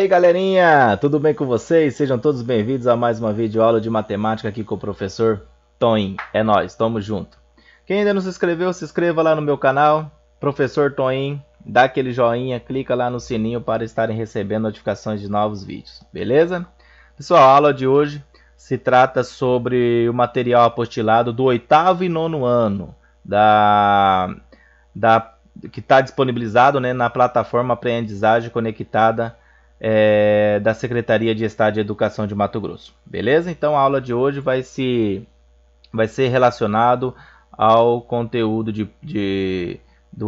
aí, galerinha, tudo bem com vocês? Sejam todos bem-vindos a mais uma videoaula de matemática aqui com o professor Toim. É nóis, tamo junto. Quem ainda não se inscreveu, se inscreva lá no meu canal, Professor Toim, dá aquele joinha, clica lá no sininho para estarem recebendo notificações de novos vídeos, beleza? Pessoal, a aula de hoje se trata sobre o material apostilado do 8º e 9º ano que está disponibilizado, né, na plataforma Aprendizagem Conectada da Secretaria de Estado de Educação de Mato Grosso. Beleza? Então a aula de hoje vai ser relacionado ao conteúdo do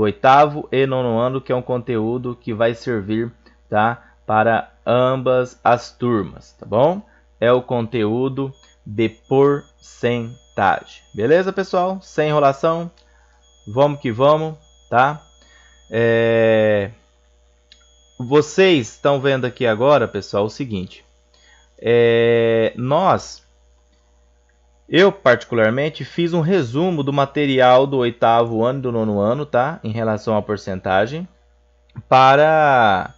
8º e 9º ano, que é um conteúdo que vai servir, tá, para ambas as turmas, tá bom? É o conteúdo de porcentagem. Beleza, pessoal? Sem enrolação, vamos que vamos, tá? Vocês estão vendo aqui agora, pessoal, o seguinte. Eu particularmente fiz um resumo do material do 8º ano e do 9º ano, tá? Em relação à porcentagem, para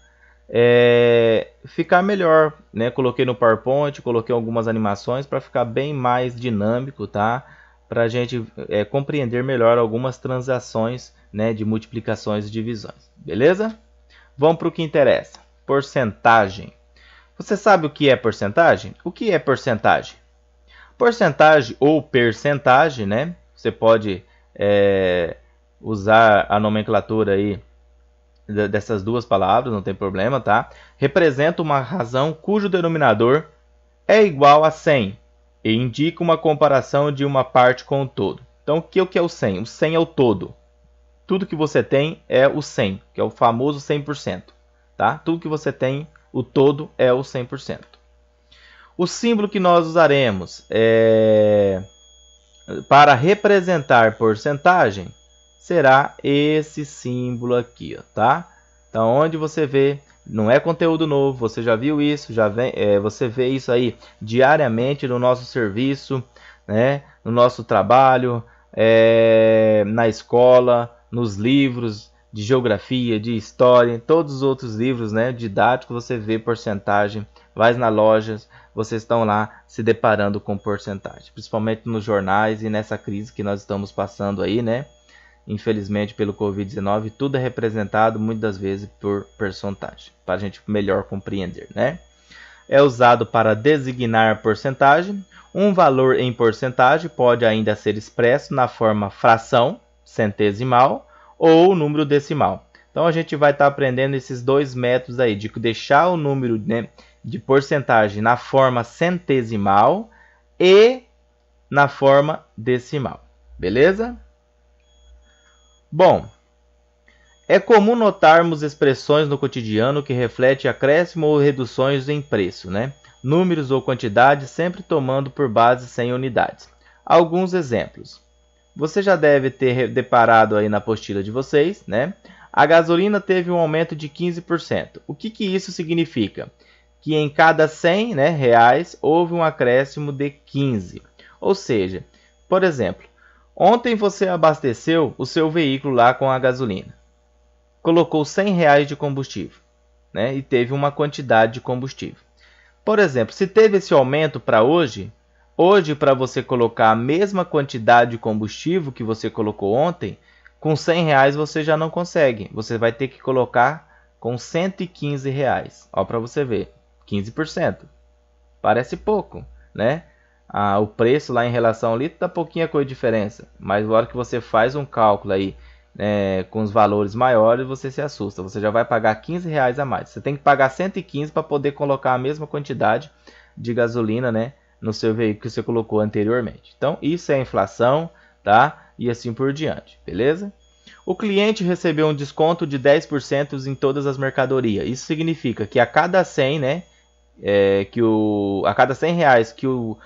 ficar melhor, né? Coloquei no PowerPoint, coloquei algumas animações para ficar bem mais dinâmico, tá? Para a gente compreender melhor algumas transações, né, de multiplicações e divisões, beleza? Vamos para o que interessa. Porcentagem. Você sabe o que é porcentagem? O que é porcentagem? Porcentagem ou percentagem, né? Você pode usar a nomenclatura aí dessas duas palavras, não tem problema, tá? Representa uma razão cujo denominador é igual a 100 e indica uma comparação de uma parte com o todo. Então, o que é o 100? O 100 é o todo. Tudo que você tem é o 100, que é o famoso 100%. Tá? Tudo que você tem, o todo, é o 100%. O símbolo que nós usaremos para representar porcentagem será esse símbolo aqui, ó, tá? Então, onde você vê, não é conteúdo novo, você já viu isso, você vê isso aí diariamente no nosso serviço, né? No nosso trabalho, na escola, nos livros de geografia, de história, em todos os outros livros, né, didáticos, você vê porcentagem. Vai nas lojas, vocês estão lá se deparando com porcentagem, principalmente nos jornais e nessa crise que nós estamos passando aí, né? Infelizmente, pelo Covid-19, tudo é representado muitas vezes por porcentagem, para a gente melhor compreender, né? É usado para designar porcentagem. Um valor em porcentagem pode ainda ser expresso na forma fração, centesimal, ou número decimal. Então a gente vai estar aprendendo esses dois métodos aí, de deixar o número, né, de porcentagem na forma centesimal e na forma decimal. Beleza? Bom, é comum notarmos expressões no cotidiano que refletem acréscimo ou reduções em preço, né? Números ou quantidades sempre tomando por base 100 unidades. Alguns exemplos. Você já deve ter deparado aí na apostila de vocês, né? A gasolina teve um aumento de 15%. O que isso significa? Que em cada 100, né, reais houve um acréscimo de 15. Ou seja, por exemplo, ontem você abasteceu o seu veículo lá com a gasolina. Colocou 100 reais de combustível, né, e teve uma quantidade de combustível. Por exemplo, se teve esse aumento para hoje, para você colocar a mesma quantidade de combustível que você colocou ontem, com 100 reais você já não consegue. Você vai ter que colocar com 115 reais. Ó, para você ver, 15%. Parece pouco, né? O preço lá em relação ao litro dá pouquinha coisa de diferença. Mas na hora que você faz um cálculo aí, com os valores maiores, você se assusta. Você já vai pagar 15 reais a mais. Você tem que pagar 115 para poder colocar a mesma quantidade de gasolina, né, no seu veículo que você colocou anteriormente. Então, isso é inflação, tá? E assim por diante, beleza? O cliente recebeu um desconto de 10% em todas as mercadorias. Isso significa que a cada 100, né, a cada 100 reais que o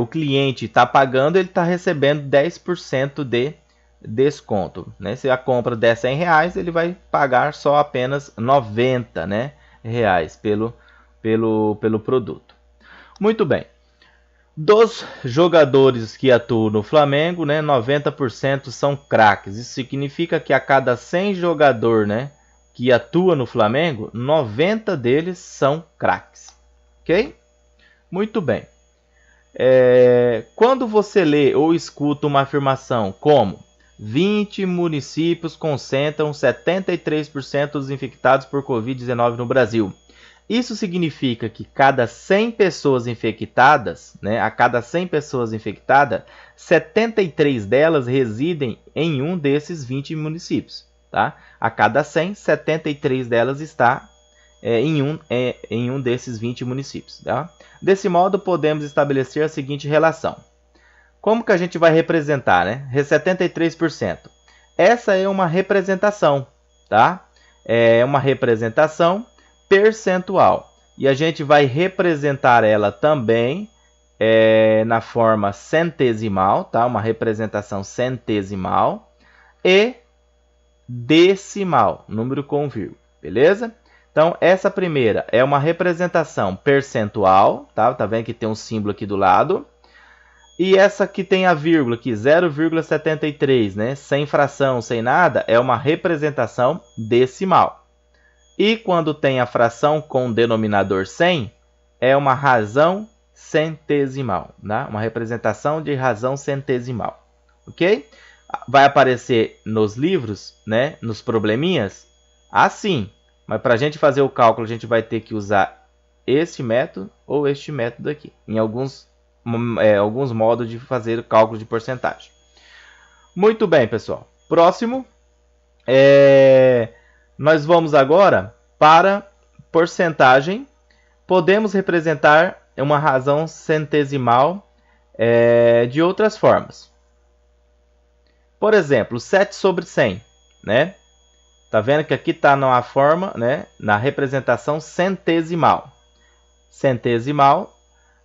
cliente está pagando, ele está recebendo 10% de desconto, né? Se a compra der 100 reais, ele vai pagar só apenas 90, né, reais pelo produto. Muito bem. Dos jogadores que atuam no Flamengo, né, 90% são craques. Isso significa que a cada 100 jogador, né, que atua no Flamengo, 90 deles são craques. Ok? Muito bem. Quando você lê ou escuta uma afirmação como 20 municípios concentram 73% dos infectados por Covid-19 no Brasil, isso significa que cada 100 pessoas infectadas, né, a cada 100 pessoas infectadas, 73 delas residem em um desses 20 municípios. Tá? A cada 100, 73 delas está em um desses 20 municípios. Tá? Desse modo, podemos estabelecer a seguinte relação. Como que a gente vai representar, né? 73%. Essa é uma representação, tá? É uma representação percentual. E a gente vai representar ela também na forma centesimal, tá? Uma representação centesimal e decimal, número com vírgula, beleza? Então, essa primeira é uma representação percentual, tá? Tá vendo que tem um símbolo aqui do lado. E essa que tem a vírgula aqui, 0,73, né? Sem fração, sem nada, é uma representação decimal. E quando tem a fração com denominador 100, é uma razão centesimal, né? Uma representação de razão centesimal, ok? Vai aparecer nos livros, né? Nos probleminhas, assim. Mas para a gente fazer o cálculo, a gente vai ter que usar este método ou este método aqui, em alguns modos de fazer o cálculo de porcentagem. Muito bem, pessoal. Próximo, nós vamos agora para porcentagem. Podemos representar uma razão centesimal de outras formas. Por exemplo, 7 sobre 100, né? Tá vendo que aqui está na forma, né? Na representação centesimal. Centesimal,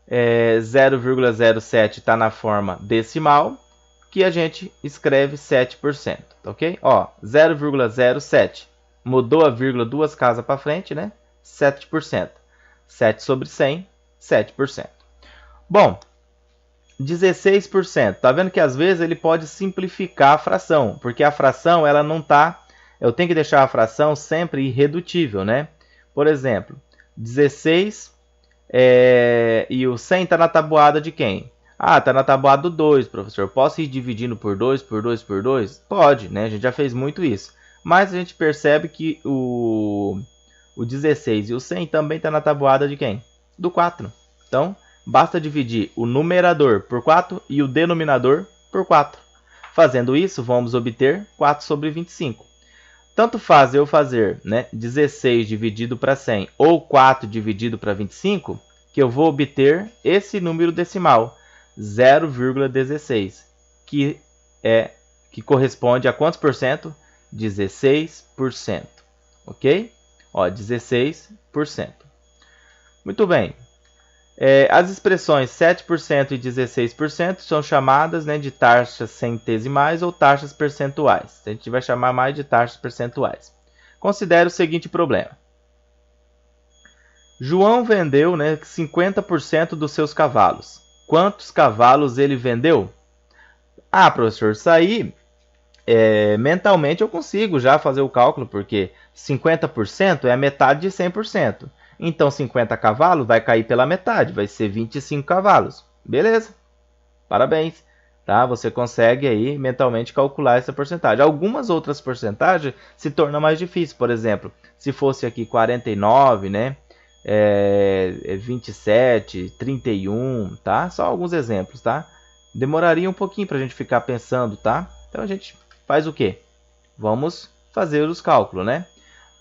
0,07 está na forma decimal, que a gente escreve 7%, ok? Ó, 0,07, mudou a vírgula duas casas para frente, né? 7%. 7 sobre 100, 7%. Bom, 16%. Tá vendo que às vezes ele pode simplificar a fração, porque a fração ela não tá. Eu tenho que deixar a fração sempre irredutível, né? Por exemplo, 16 e o 100 está na tabuada de quem? Ah, está na tabuada do 2, professor. Posso ir dividindo por 2, por 2, por 2? Pode, né? A gente já fez muito isso. Mas a gente percebe que o 16 e o 100 também está na tabuada de quem? Do 4. Então, basta dividir o numerador por 4 e o denominador por 4. Fazendo isso, vamos obter 4 sobre 25. Tanto faz eu fazer, né, 16 dividido para 100 ou 4 dividido para 25, que eu vou obter esse número decimal, 0,16, que corresponde a quantos por cento? 16%. Ok? Ó, 16%. Muito bem. As expressões 7% e 16% são chamadas, né, de taxas centesimais ou taxas percentuais. A gente vai chamar mais de taxas percentuais. Considere o seguinte problema. João vendeu, né, 50% dos seus cavalos. Quantos cavalos ele vendeu? Ah, professor, isso aí mentalmente eu consigo já fazer o cálculo, porque 50% é a metade de 100%. Então, 50 cavalos vai cair pela metade, vai ser 25 cavalos. Beleza? Parabéns. Tá? Você consegue aí mentalmente calcular essa porcentagem. Algumas outras porcentagens se tornam mais difíceis. Por exemplo, se fosse aqui 49, né? 27, 31, tá? Só alguns exemplos, tá? Demoraria um pouquinho para a gente ficar pensando, tá? Então, a gente faz o quê? Vamos fazer os cálculos, né?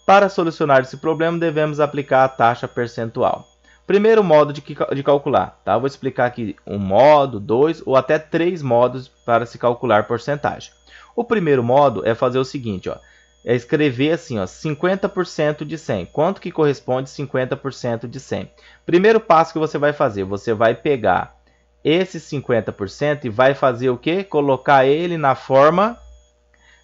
Para solucionar esse problema, devemos aplicar a taxa percentual. Primeiro modo de calcular, tá? Vou explicar aqui um modo, dois ou até três modos para se calcular porcentagem. O primeiro modo é fazer o seguinte, ó, é escrever assim, ó, 50% de 100. Quanto que corresponde 50% de 100? Primeiro passo que você vai fazer, você vai pegar esse 50% e vai fazer o quê? Colocar ele na forma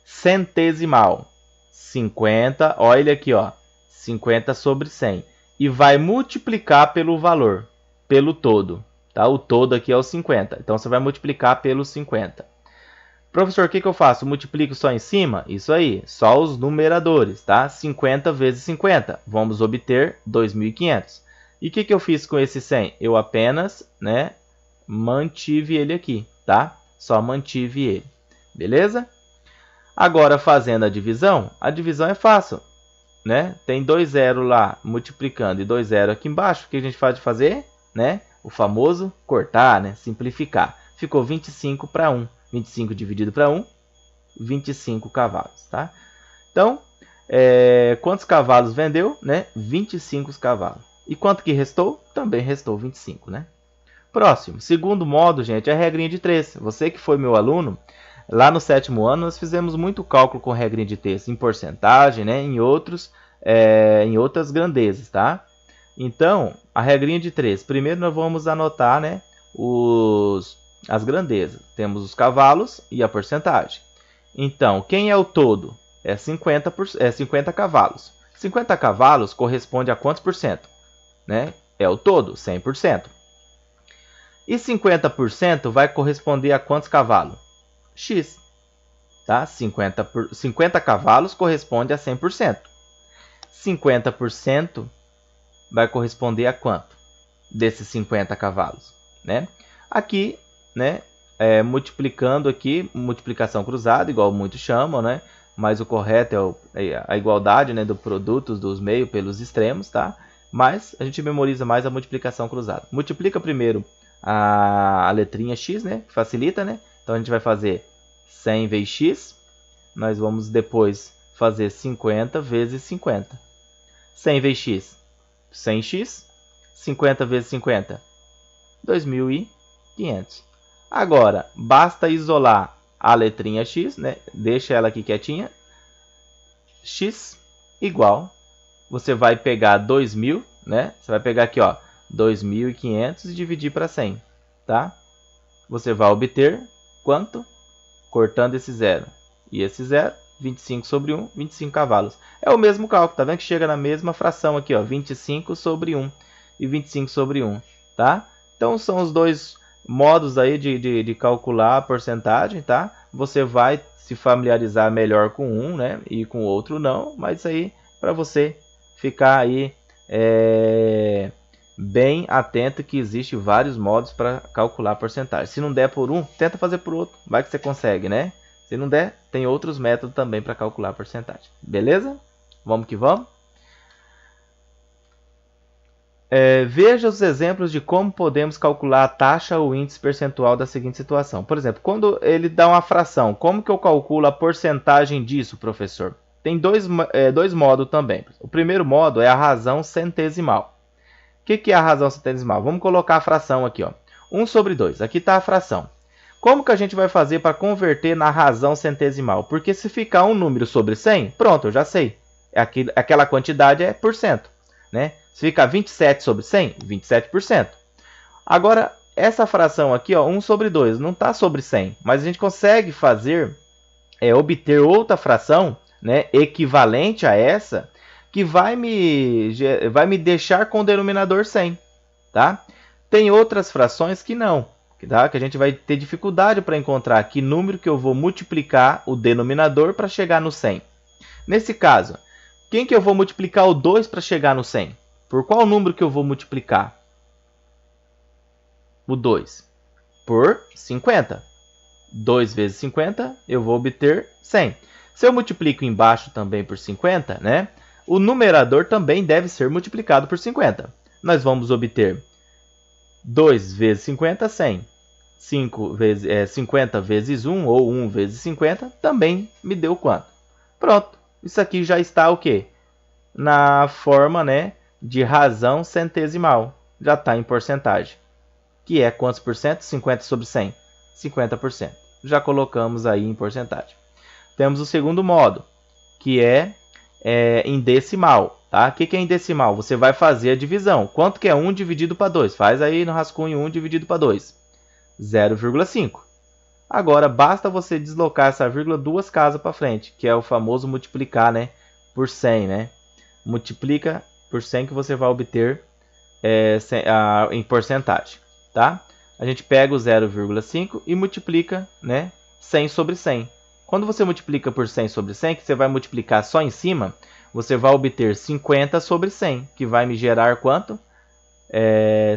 centesimal. 50, olha aqui, ó, 50 sobre 100. E vai multiplicar pelo valor, pelo todo. Tá? O todo aqui é o 50. Então, você vai multiplicar pelo 50. Professor, o que eu faço? Multiplico só em cima? Isso aí, só os numeradores, tá? 50 vezes 50, vamos obter 2.500. E o que eu fiz com esse 100? Eu apenas, né, mantive ele aqui, tá? Só mantive ele, beleza? Agora, fazendo a divisão é fácil, né? Tem 2 zeros lá multiplicando e 2 zeros aqui embaixo. O que a gente pode fazer? Né? O famoso cortar, né? Simplificar. Ficou 25 para 1. 25 dividido para 1, 25 cavalos, tá? Então, quantos cavalos vendeu? Né? 25 cavalos. E quanto que restou? Também restou 25, né? Próximo, segundo modo, gente, é a regrinha de 3. Você que foi meu aluno, lá no 7º ano, nós fizemos muito cálculo com regrinha de 3, em porcentagem, né? Em outras grandezas, tá? Então, a regrinha de 3. Primeiro nós vamos anotar, né, as grandezas. Temos os cavalos e a porcentagem. Então, quem é o todo? É 50 cavalos. 50 cavalos corresponde a quantos por cento? Né? É o todo, 100%. E 50% vai corresponder a quantos cavalos? X. Tá? 50 cavalos corresponde a 100%. 50% vai corresponder a quanto? Desses 50 cavalos. Né? Aqui, né, multiplicando aqui, multiplicação cruzada, igual muitos chamam, né? Mas o correto é a igualdade, né, dos produtos dos meios pelos extremos, tá? Mas a gente memoriza mais a multiplicação cruzada. Multiplica primeiro a letrinha x, né? Facilita, né? Então a gente vai fazer 100 vezes x. Nós vamos depois fazer 50 vezes 50. 100 vezes x, 100x. 50 vezes 50, 2.500. Agora, basta isolar a letrinha x, né? Deixa ela aqui quietinha. X igual, você vai pegar 2.000, né? Você vai pegar aqui, ó, 2.500 e dividir para 100, tá? Você vai obter quanto? Cortando esse zero e esse zero, 25 sobre 1, 25 cavalos. É o mesmo cálculo, tá vendo que chega na mesma fração aqui, ó, 25 sobre 1 e 25 sobre 1, tá? Então são os dois modos aí de calcular a porcentagem, tá? Você vai se familiarizar melhor com um, né? E com o outro não, mas isso aí para você ficar aí bem atento que existe vários modos para calcular a porcentagem. Se não der por um, tenta fazer por outro, vai que você consegue, né? Se não der, tem outros métodos também para calcular a porcentagem. Beleza? Vamos que vamos? Veja os exemplos de como podemos calcular a taxa ou índice percentual da seguinte situação. Por exemplo, quando ele dá uma fração, como que eu calculo a porcentagem disso, professor? Tem dois modos também. O primeiro modo é a razão centesimal. O que é a razão centesimal? Vamos colocar a fração aqui, ó. 1 sobre 2. Aqui está a fração. Como que a gente vai fazer para converter na razão centesimal? Porque se ficar um número sobre 100, pronto, eu já sei. Aquela quantidade é por cento, né? Se ficar 27 sobre 100, 27%. Agora, essa fração aqui, ó, 1 sobre 2, não está sobre 100. Mas a gente consegue obter outra fração, né, equivalente a essa, que vai me deixar com o denominador 100. Tá? Tem outras frações que não. Tá? Que a gente vai ter dificuldade para encontrar que número que eu vou multiplicar o denominador para chegar no 100. Nesse caso, quem que eu vou multiplicar o 2 para chegar no 100? Por qual número que eu vou multiplicar? O 2. Por 50. 2 vezes 50, eu vou obter 100. Se eu multiplico embaixo também por 50, né? O numerador também deve ser multiplicado por 50. Nós vamos obter 2 vezes 50, 100. 50 vezes 1, ou 1 vezes 50, também me deu quanto? Pronto. Isso aqui já está o quê? Na forma, né, de razão centesimal. Já está em porcentagem. Que é quantos por cento? 50 sobre 100. 50%. Já colocamos aí em porcentagem. Temos o segundo modo, que é em decimal. Tá? O que é em decimal? Você vai fazer a divisão. Quanto que é 1 dividido para 2? Faz aí no rascunho 1 dividido para 2. 0,5. Agora, basta você deslocar essa vírgula duas casas para frente, que é o famoso multiplicar, né, por 100. Né? Multiplica por 100 que você vai obter em porcentagem. Tá? A gente pega o 0,5 e multiplica, né, 100 sobre 100. Quando você multiplica por 100 sobre 100, que você vai multiplicar só em cima, você vai obter 50 sobre 100, que vai me gerar quanto?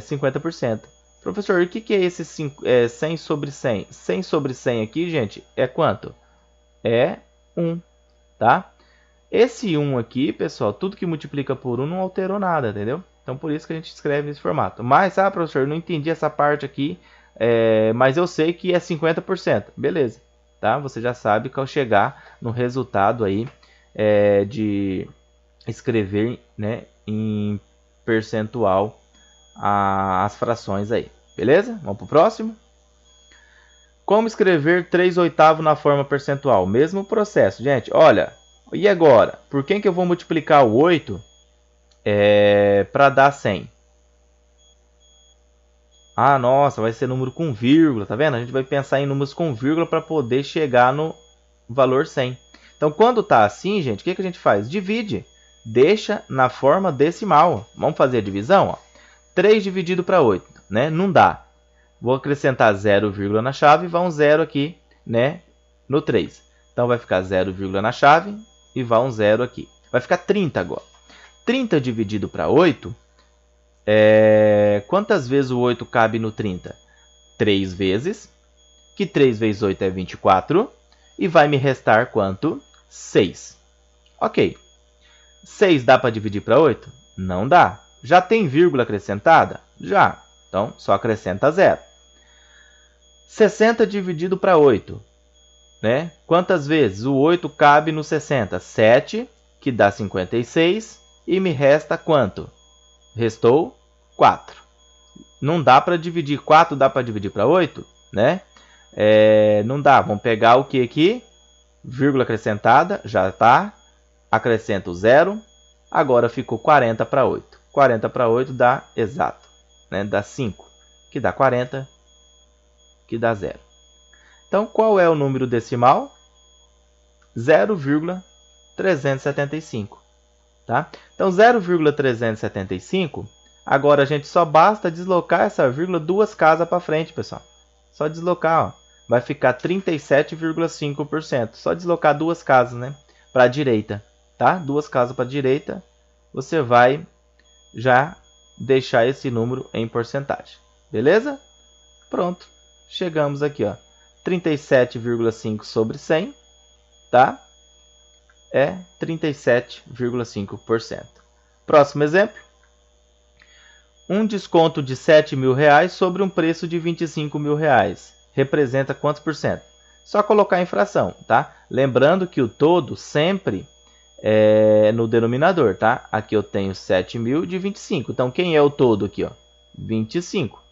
50%. Professor, o que é esse 100 sobre 100? 100 sobre 100 aqui, gente, é quanto? É 1, tá? Esse 1 aqui, pessoal, tudo que multiplica por 1 não alterou nada, entendeu? Então, por isso que a gente escreve nesse formato. Mas, professor, eu não entendi essa parte aqui, mas eu sei que é 50%. Beleza, tá? Você já sabe que ao chegar no resultado aí de escrever, né, em percentual as frações aí. Beleza? Vamos para o próximo. Como escrever 3/8 na forma percentual? Mesmo processo. Gente, olha, e agora? Por que eu vou multiplicar o 8 para dar 100? Ah, nossa, vai ser número com vírgula, tá vendo? A gente vai pensar em números com vírgula para poder chegar no valor 100. Então, quando tá assim, gente, o que a gente faz? Divide. Deixa na forma decimal. Vamos fazer a divisão? Ó. 3 dividido para 8, né? Não dá. Vou acrescentar 0, na chave e vai um 0 aqui, né? No 3. Então, vai ficar 0, na chave e vai um 0 aqui. Vai ficar 30 agora. 30 dividido para 8, quantas vezes o 8 cabe no 30? 3 vezes, que 3 vezes 8 é 24, e vai me restar quanto? 6. Ok. 6 dá para dividir para 8? Não dá. Já tem vírgula acrescentada? Já. Então, só acrescenta 0. 60 dividido para 8. Né? Quantas vezes o 8 cabe no 60? 7, que dá 56. E me resta quanto? Restou 4. Não dá para dividir 4, dá para dividir para 8? Né? Não dá. Vamos pegar o que aqui? Vírgula acrescentada, já está. Acrescento 0. Agora ficou 40 para 8. 40 para 8 dá exato. Né? Dá 5, que dá 40, que dá 0. Então, qual é o número decimal? 0,375. Tá? Então, 0,375, agora a gente só basta deslocar essa vírgula 2 casas para frente, pessoal. Só deslocar, ó. Vai ficar 37,5%. Só deslocar 2 casas, né? Para a direita. Tá? 2 casas para a direita, você vai já deixar esse número em porcentagem. Beleza? Pronto. Chegamos aqui, ó. 37,5 sobre 100, tá? É 37,5%. Próximo exemplo. Um desconto de R$7.000 sobre um preço de R$25.000. Representa quantos por cento? Só colocar em fração, tá? Lembrando que o todo sempre é no denominador, tá? Aqui eu tenho 7.000 de 25. Então, quem é o todo aqui, ó? 25.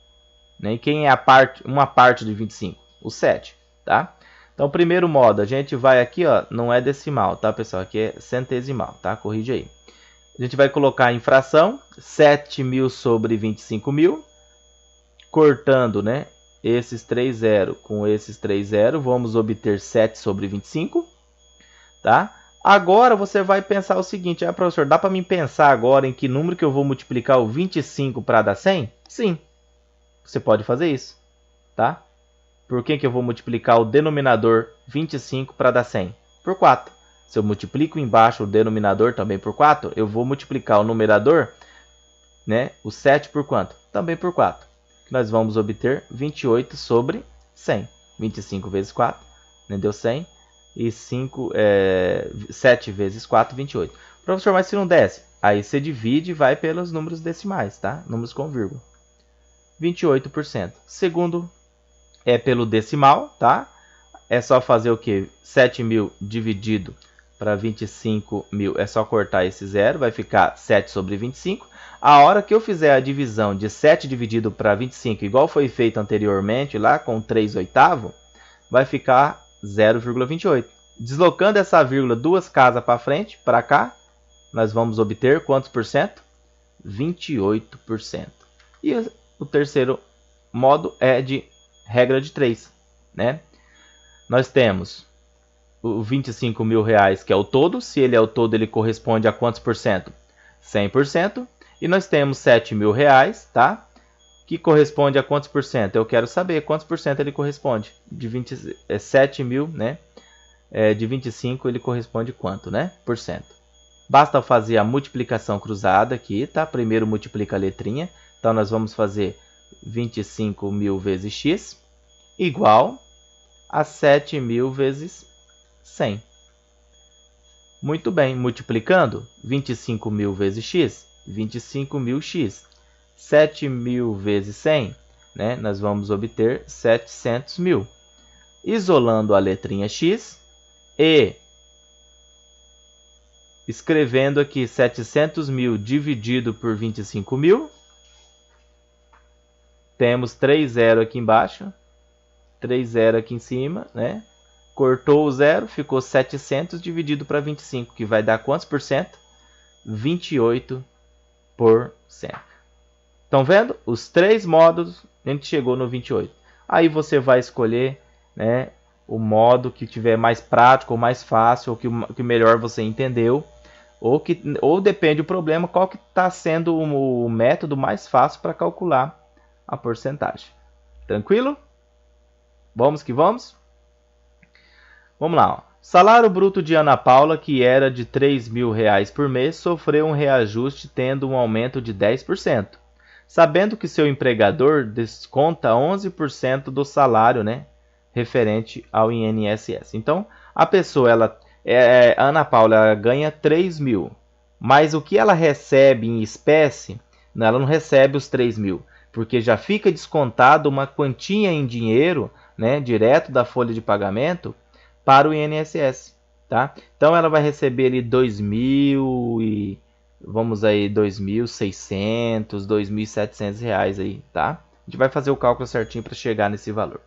Né? E quem é uma parte de 25? O 7, tá? Então, primeiro modo, a gente vai aqui, ó, não é decimal, tá, pessoal? Aqui é centesimal, tá? Corrige aí. A gente vai colocar em fração 7.000 sobre 25.000, cortando, né, esses 3 0 com esses 3 0, vamos obter 7 sobre 25, tá? Agora você vai pensar o seguinte, professor, dá para mim pensar agora em que número que eu vou multiplicar o 25 para dar 100? Sim, você pode fazer isso, tá? Por que eu vou multiplicar o denominador 25 para dar 100? Por 4. Se eu multiplico embaixo o denominador também por 4, eu vou multiplicar o numerador, né, o 7 por quanto? Também por 4. Nós vamos obter 28 sobre 100. 25 vezes 4, né, deu 100. E 7 vezes 4, 28. Professor, mas se não desce? Aí você divide e vai pelos números decimais, tá? Números com vírgula. 28%. Segundo é pelo decimal, tá? É só fazer o que? 7.000 dividido para 25.000. É só cortar esse zero, vai ficar 7 sobre 25. A hora que eu fizer a divisão de 7 dividido para 25, igual foi feito anteriormente, lá com 3/8, vai ficar 0,28. Deslocando essa vírgula 2 casas para frente, para cá, nós vamos obter quantos por cento? 28%. E o terceiro modo é de regra de 3, né? Nós temos o R$25.000, que é o todo. Se ele é o todo, ele corresponde a quantos por cento? 100%. E nós temos R$7.000, tá? que corresponde a quantos por cento? Eu quero saber quantos por cento ele corresponde. De 7 mil, né? De 25 ele corresponde quanto, né? Por cento. Basta fazer a multiplicação cruzada aqui, tá? Primeiro multiplica a letrinha. Então, nós vamos fazer 25 mil vezes x igual a 7 mil vezes 100. Muito bem, multiplicando 25 mil vezes x, 25 mil x. 7 mil vezes 100, né? Nós vamos obter 700 mil. Isolando a letrinha x e escrevendo aqui 700 mil dividido por 25 mil. Temos 3 zero aqui embaixo, 3 zero aqui em cima, né? Cortou o zero, ficou 700 dividido para 25, que vai dar quantos por cento? 28%. Estão vendo? Os três módulos, a gente chegou no 28. Aí você vai escolher, né, o modo que tiver mais prático ou mais fácil, ou que melhor você entendeu. Ou depende do problema, qual que está sendo o método mais fácil para calcular a porcentagem. Tranquilo? Vamos que vamos? Vamos lá. Ó. Salário bruto de Ana Paula, que era de R$3.000 por mês, sofreu um reajuste tendo um aumento de 10%. Sabendo que seu empregador desconta 11% do salário, né, referente ao INSS. Então, a pessoa, Ana Paula, ela ganha 3 mil, mas o que ela recebe em espécie, ela não recebe os 3 mil, porque já fica descontado uma quantia em dinheiro, né, direto da folha de pagamento para o INSS, tá? Então ela vai receber ali 2.000 e vamos aí 2.600, 2.700 reais aí, tá? A gente vai fazer o cálculo certinho para chegar nesse valor.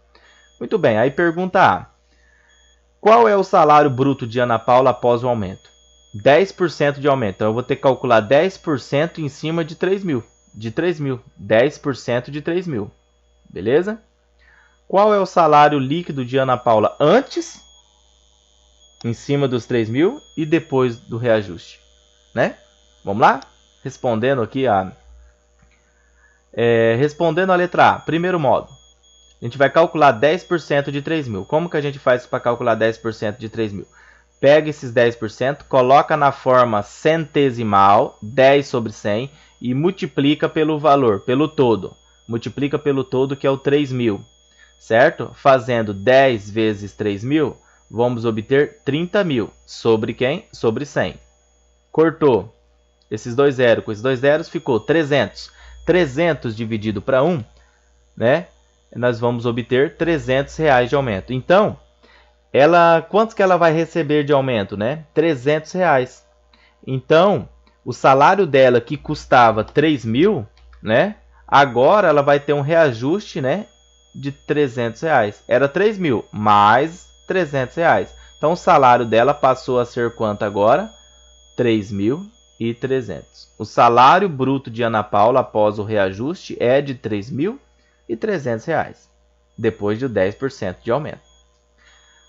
Muito bem, aí pergunta A. Qual é o salário bruto de Ana Paula após o aumento? 10% de aumento. Então eu vou ter que calcular 10% em cima de 3 mil. De 3 mil. 10% de 3 mil. Beleza? Qual é o salário líquido de Ana Paula antes, em cima dos 3 mil, e depois do reajuste? Né? Vamos lá? Respondendo aqui respondendo a letra A. Primeiro modo. A gente vai calcular 10% de 3 mil. Como que a gente faz para calcular 10% de 3 mil? Pega esses 10%, coloca na forma centesimal, 10 sobre 100, e multiplica pelo valor, pelo todo. Multiplica pelo todo, que é o 3 mil. Certo? Fazendo 10 vezes 3 mil, vamos obter 30 mil. Sobre quem? Sobre 100. Cortou esses dois zeros. Com esses dois zeros ficou 300. 300 dividido para 1, né? Nós vamos obter R$300 de aumento. Então, quanto que ela vai receber de aumento, né? R$300. Então, o salário dela que custava 3 mil, né? Agora ela vai ter um reajuste, né, de R$300. Era 3 mil mais R$300. Então, o salário dela passou a ser quanto agora? 3.300. O salário bruto de Ana Paula após o reajuste é de R$3.300, depois de 10% de aumento.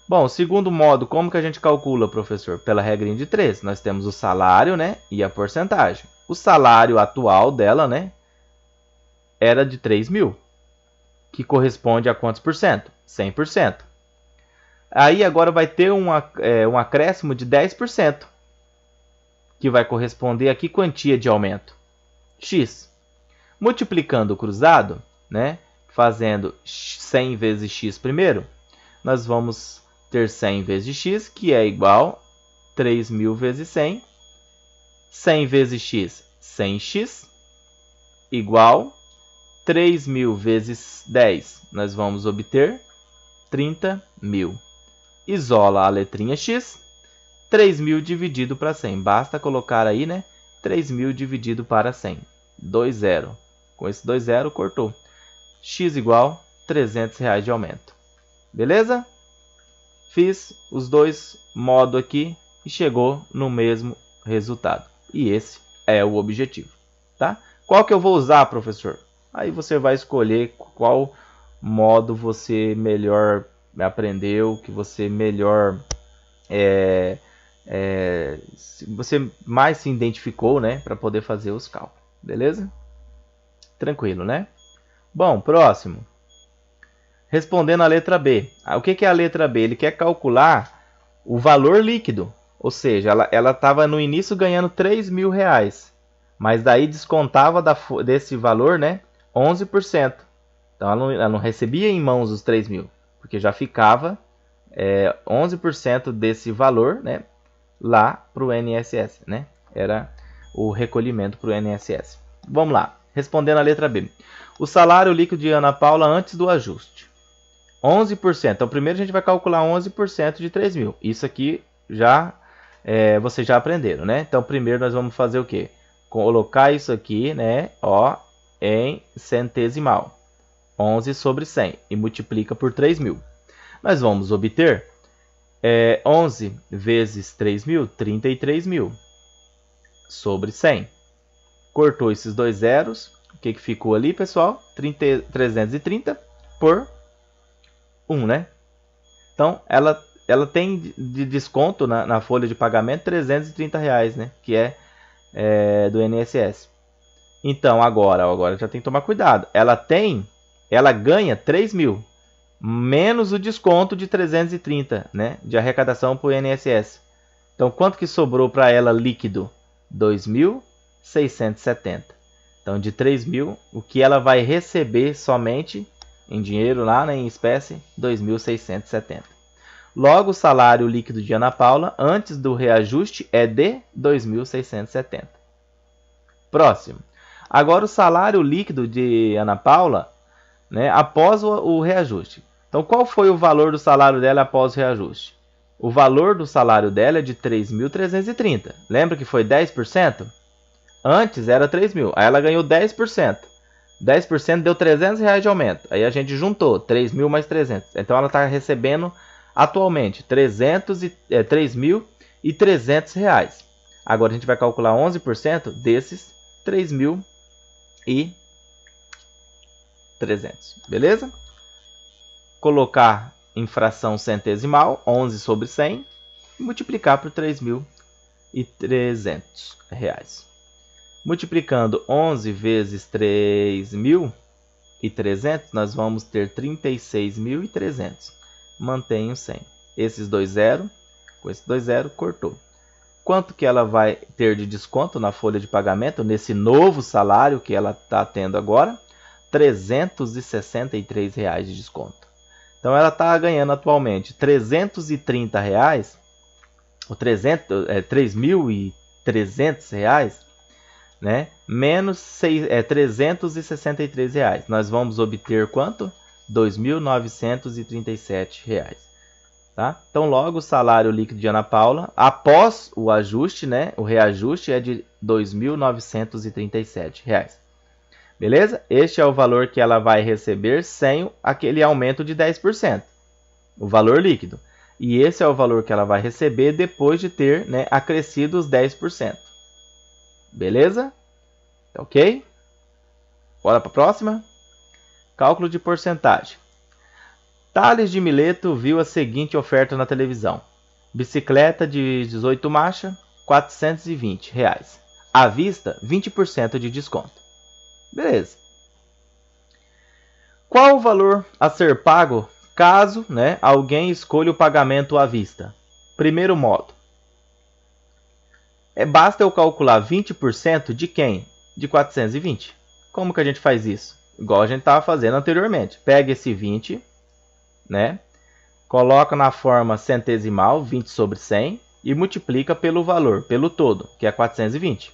Bom, segundo modo, como que a gente calcula, professor? Pela regrinha de 3. Nós temos o salário, né, e a porcentagem. O salário atual dela, né, era de 3 mil, que corresponde a quantos por cento? 100%. Aí agora vai ter um acréscimo de 10%, que vai corresponder a que quantia de aumento? X. Multiplicando o cruzado, né, fazendo 100 vezes x primeiro, nós vamos ter 100 vezes x, que é igual a 3 mil vezes 100. 100 vezes x, 100x, igual 3 mil vezes 10. Nós vamos obter 30 mil. Isola a letrinha x. 3 mil dividido para 100. Basta colocar aí, né? 3 mil dividido para 100. 2 zero. Com esse 2 zero, cortou. X igual R$300 de aumento. Beleza? Fiz os dois modos aqui e chegou no mesmo resultado. E esse é o objetivo. Tá? Qual que eu vou usar, professor? Aí você vai escolher qual modo você melhor aprendeu, que você melhor... você mais se identificou, né, para poder fazer os cálculos, beleza? Tranquilo, né? Bom, próximo. Respondendo a letra B. O que é a letra B? Ele quer calcular o valor líquido. Ou seja, ela estava no início ganhando R$ 3.000. Mas daí descontava desse valor, né, 11%. Então ela não recebia em mãos os 3.000. Porque já ficava 11% desse valor, né, lá para o INSS. Né? Era o recolhimento para o INSS. Vamos lá. Respondendo a letra B. O salário líquido de Ana Paula antes do ajuste. 11%. Então, primeiro a gente vai calcular 11% de 3.000. Isso aqui já vocês já aprenderam, né? Então, primeiro nós vamos fazer o quê? Colocar isso aqui, né? Ó, em centesimal. 11 sobre 100. E multiplica por 3.000. Nós vamos obter 11 vezes 3.000, 33.000. Sobre 100. Cortou esses dois zeros. O que ficou ali, pessoal? 330 por 1, né? Então, ela tem de desconto na folha de pagamento R$ 330, né? Que é do INSS. Então, agora já tem que tomar cuidado. Ela ganha 3.000, menos o desconto de 330, né? De arrecadação para o INSS. Então, quanto que sobrou para ela líquido? 2.670. Então, de 3.000, o que ela vai receber somente em dinheiro lá, né, em espécie, 2.670. Logo, o salário líquido de Ana Paula antes do reajuste é de 2.670. Próximo. Agora o salário líquido de Ana Paula, né, após o reajuste. Então, qual foi o valor do salário dela após o reajuste? O valor do salário dela é de 3.330. Lembra que foi 10%? Antes era 3.000. Aí ela ganhou 10%. 10% deu R$ 300 de aumento. Aí a gente juntou 3.000 mais 300. Então ela está recebendo atualmente R$ 3.300. Agora a gente vai calcular 11% desses 3.300. Beleza? Colocar em fração centesimal, 11 sobre 100, e multiplicar por R$ 3.300. Multiplicando 11 vezes 3.300, nós vamos ter 36.300. Mantém o 100. Esses dois zeros, com esses dois zeros, cortou. Quanto que ela vai ter de desconto na folha de pagamento, nesse novo salário que ela está tendo agora? R$ 363 de desconto. Então, ela está ganhando atualmente R$ 330, ou R$ 3.300, né? Menos R$ 363. Nós vamos obter quanto? R$ 2.937. Tá? Então, logo o salário líquido de Ana Paula, após o ajuste, né? O reajuste é de R$ 2.937. Beleza? Este é o valor que ela vai receber sem aquele aumento de 10%. O valor líquido. E esse é o valor que ela vai receber depois de ter, né, acrescido os 10%. Beleza? Ok? Bora para a próxima? Cálculo de porcentagem. Tales de Mileto viu a seguinte oferta na televisão. Bicicleta de 18 marchas, R$ 420. À vista, 20% de desconto. Beleza. Qual o valor a ser pago caso, né, alguém escolha o pagamento à vista? Primeiro modo. Basta eu calcular 20% de quem? De 420. Como que a gente faz isso? Igual a gente estava fazendo anteriormente. Pega esse 20, né? Coloca na forma centesimal, 20 sobre 100, e multiplica pelo valor, pelo todo, que é 420.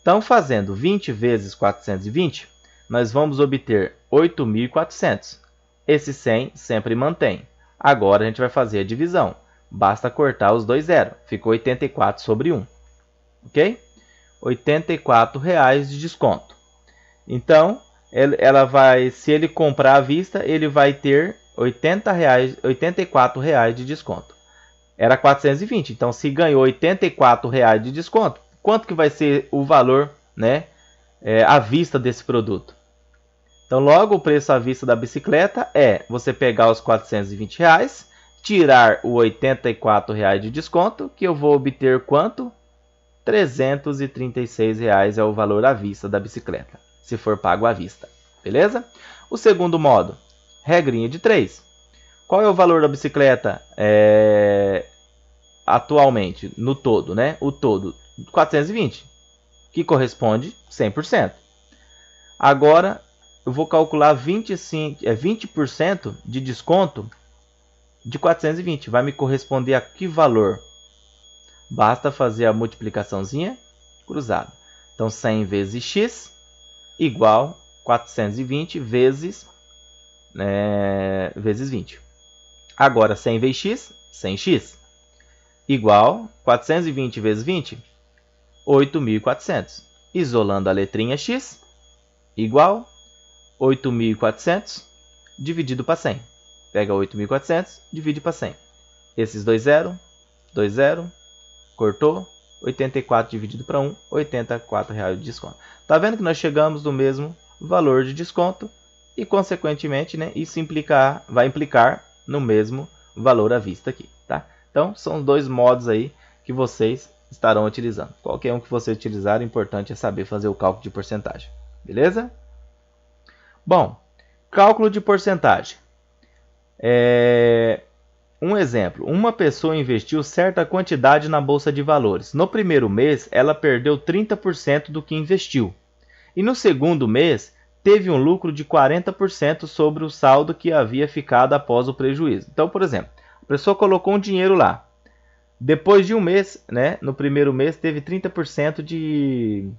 Então, fazendo 20 vezes 420, nós vamos obter 8.400. Esse 100 sempre mantém. Agora a gente vai fazer a divisão. Basta cortar os dois zeros. Ficou 84 sobre 1. Ok? R$ 84 de desconto. Então, ela vai, se ele comprar à vista, ele vai ter R$ 84 de desconto. Era 420, então se ganhou R$ 84 de desconto, quanto que vai ser o valor, né, à vista desse produto? Então, logo o preço à vista da bicicleta é você pegar os R$ 420, tirar o R$ 84 de desconto, que eu vou obter quanto? R$ 336 é o valor à vista da bicicleta, se for pago à vista. Beleza? O segundo modo, regrinha de 3. Qual é o valor da bicicleta atualmente, no todo, né? O todo, 420, que corresponde 100%. Agora, eu vou calcular 20% de desconto de 420. Vai me corresponder a que valor? Basta fazer a multiplicaçãozinha cruzada. Então, 100 vezes x igual 420 vezes 20. Agora, 100 vezes x, 100x, igual 420 vezes 20, 8.400. Isolando a letrinha x, igual 8.400 dividido para 100. Pega 8.400, divide para 100. Esses 2 zero, cortou. 84 dividido para 1, R$ 84 de desconto. Tá vendo que nós chegamos no mesmo valor de desconto e, consequentemente, né, isso vai implicar no mesmo valor à vista aqui, tá? Então, são dois modos aí que vocês estarão utilizando. Qualquer um que você utilizar, o importante é saber fazer o cálculo de porcentagem. Beleza? Bom, cálculo de porcentagem. Um exemplo, uma pessoa investiu certa quantidade na bolsa de valores. No primeiro mês, ela perdeu 30% do que investiu. E no segundo mês, teve um lucro de 40% sobre o saldo que havia ficado após o prejuízo. Então, por exemplo, a pessoa colocou um dinheiro lá. Depois de um mês, né, no primeiro mês, teve 30% de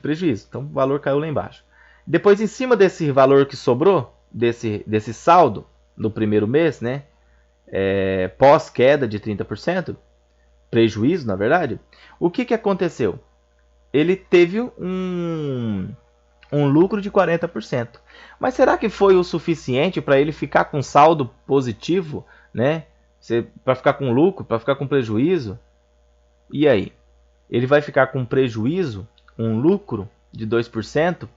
prejuízo. Então, o valor caiu lá embaixo. Depois, em cima desse valor que sobrou, desse saldo no primeiro mês, né, pós queda de 30%, prejuízo, na verdade, o que aconteceu? Ele teve um lucro de 40%. Mas será que foi o suficiente para ele ficar com saldo positivo, né? Para ficar com lucro, para ficar com prejuízo? E aí? Ele vai ficar com prejuízo, um lucro de 2%,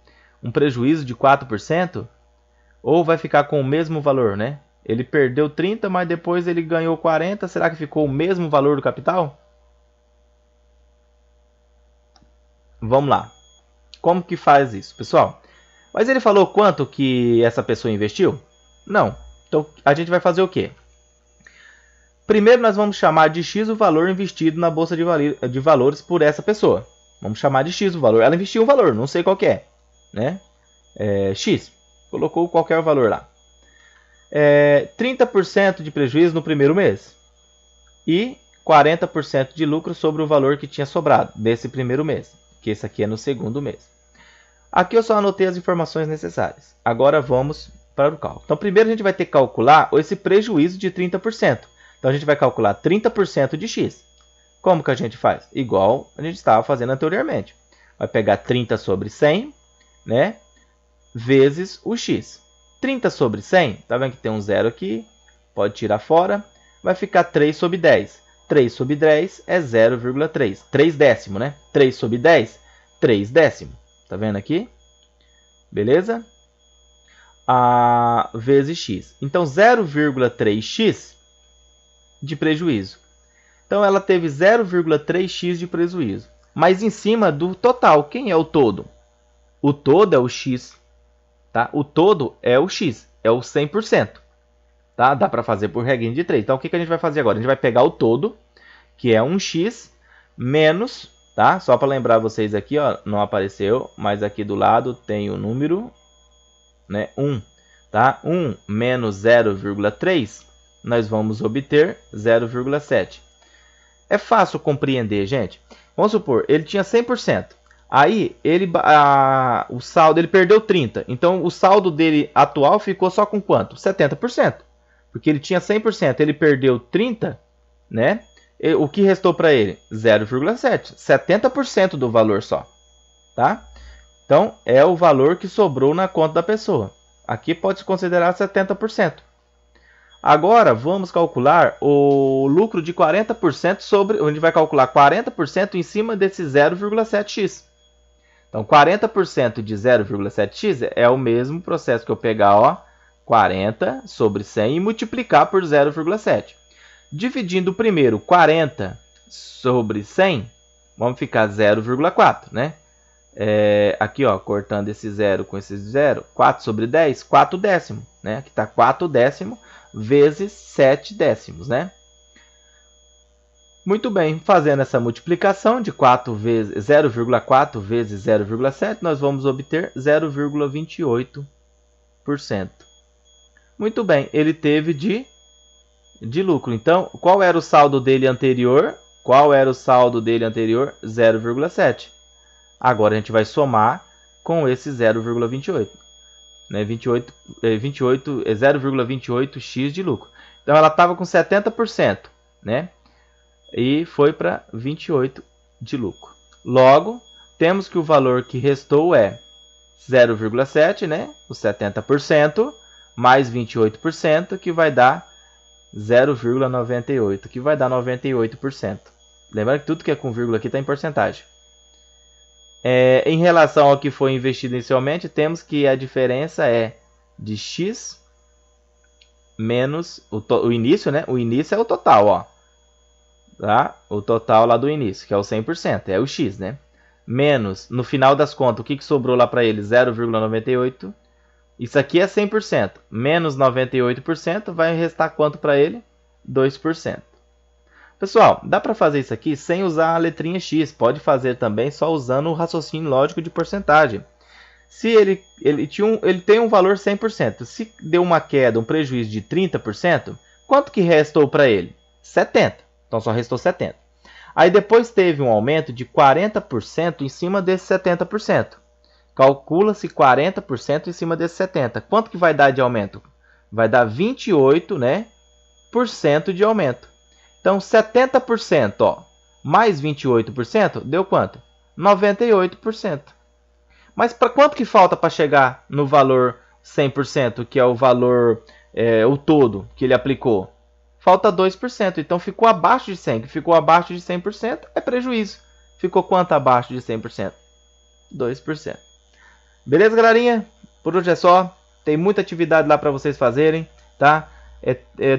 um prejuízo de 4%? Ou vai ficar com o mesmo valor, né? Ele perdeu 30, mas depois ele ganhou 40. Será que ficou o mesmo valor do capital? Vamos lá. Como que faz isso, pessoal? Mas ele falou quanto que essa pessoa investiu? Não. Então, a gente vai fazer o quê? Primeiro, nós vamos chamar de X o valor investido na bolsa de valores por essa pessoa. Vamos chamar de X o valor. Ela investiu um valor, não sei qual que é, né? X. Colocou qualquer valor lá. 30% de prejuízo no primeiro mês e 40% de lucro sobre o valor que tinha sobrado desse primeiro mês, que esse aqui é no segundo mês. Aqui eu só anotei as informações necessárias. Agora vamos para o cálculo. Então, primeiro a gente vai ter que calcular esse prejuízo de 30%. Então, a gente vai calcular 30% de x. Como que a gente faz? Igual a gente estava fazendo anteriormente. Vai pegar 30 sobre 100, né, vezes o x. 30 sobre 100, tá vendo que tem um zero aqui? Pode tirar fora. Vai ficar 3 sobre 10. 3 sobre 10 é 0,3. 3 décimo, né? 3 sobre 10, 3 décimo. Tá vendo aqui? Beleza? Vezes x. Então, 0,3x de prejuízo. Então, ela teve 0,3x de prejuízo. Mas em cima do total, quem é o todo? O todo é o x. Tá? O todo é o x, é o 100%. Tá? Dá para fazer por regrinha de 3. Então, o que a gente vai fazer agora? A gente vai pegar o todo, que é 1x, menos, tá? Só para lembrar vocês aqui, ó, não apareceu, mas aqui do lado tem o número, né, 1. Tá? 1 menos 0,3, nós vamos obter 0,7. É fácil compreender, gente. Vamos supor, ele tinha 100%. Aí, o saldo, ele perdeu 30%. Então, o saldo dele atual ficou só com quanto? 70%. Porque ele tinha 100%, ele perdeu 30%, né? O que restou para ele? 0,7%. 70% do valor só. Tá? Então, é o valor que sobrou na conta da pessoa. Aqui pode-se considerar 70%. Agora, vamos calcular o lucro de 40% sobre... A gente vai calcular 40% em cima desse 0,7x. Então, 40% de 0,7x é o mesmo processo que eu pegar, ó, 40 sobre 100 e multiplicar por 0,7. Dividindo primeiro 40 sobre 100, vamos ficar 0,4, né? Aqui, ó, cortando esse 0 com esse 0, 4 sobre 10, 4 décimos, né? Aqui está 4 décimos vezes 7 décimos, né? Muito bem, fazendo essa multiplicação de 0,4 vezes 0,7, nós vamos obter 0,28%. Muito bem, ele teve de lucro. Então, qual era o saldo dele anterior? 0,7. Agora a gente vai somar com esse 0,28. Né? 0,28x de lucro. Então ela estava com 70%, né? E foi para 28 de lucro. Logo, temos que o valor que restou é 0,7, né? Os 70%, mais 28%, que vai dar 0,98, que vai dar 98%. Lembrando que tudo que é com vírgula aqui está em porcentagem. Em relação ao que foi investido inicialmente, temos que a diferença é de x menos o início, né? O início é o total, ó. Tá? O total lá do início, que é o 100%, é o x, né? Menos, no final das contas, o que sobrou lá para ele? 0,98. Isso aqui é 100%. Menos 98% vai restar quanto para ele? 2%. Pessoal, dá para fazer isso aqui sem usar a letrinha x. Pode fazer também só usando o raciocínio lógico de porcentagem. Se ele tem um valor 100%. Se deu uma queda, um prejuízo de 30%, quanto que restou para ele? 70%. Então só restou 70%. Aí depois teve um aumento de 40% em cima desse 70%. Calcula-se 40% em cima desse 70%. Quanto que vai dar de aumento? Vai dar 28%, né, de aumento. Então 70%, ó, mais 28%, deu quanto? 98%. Mas para quanto que falta para chegar no valor 100%, que é o valor, o todo que ele aplicou? Falta 2%, então ficou abaixo de 100%. Ficou abaixo de 100% é prejuízo. Ficou quanto abaixo de 100%? 2%. Beleza, galerinha? Por hoje é só. Tem muita atividade lá para vocês fazerem, tá?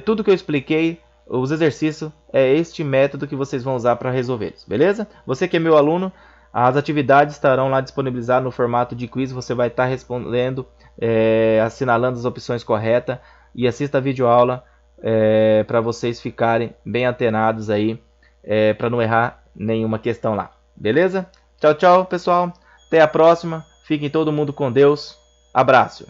Tudo que eu expliquei, os exercícios, é este método que vocês vão usar para resolver, beleza? Você que é meu aluno, as atividades estarão lá disponibilizadas no formato de quiz. Você vai estar respondendo, assinalando as opções corretas, e assista a videoaula para vocês ficarem bem antenados aí, para não errar nenhuma questão lá, beleza? Tchau, tchau, pessoal. Até a próxima. Fiquem todo mundo com Deus. Abraço.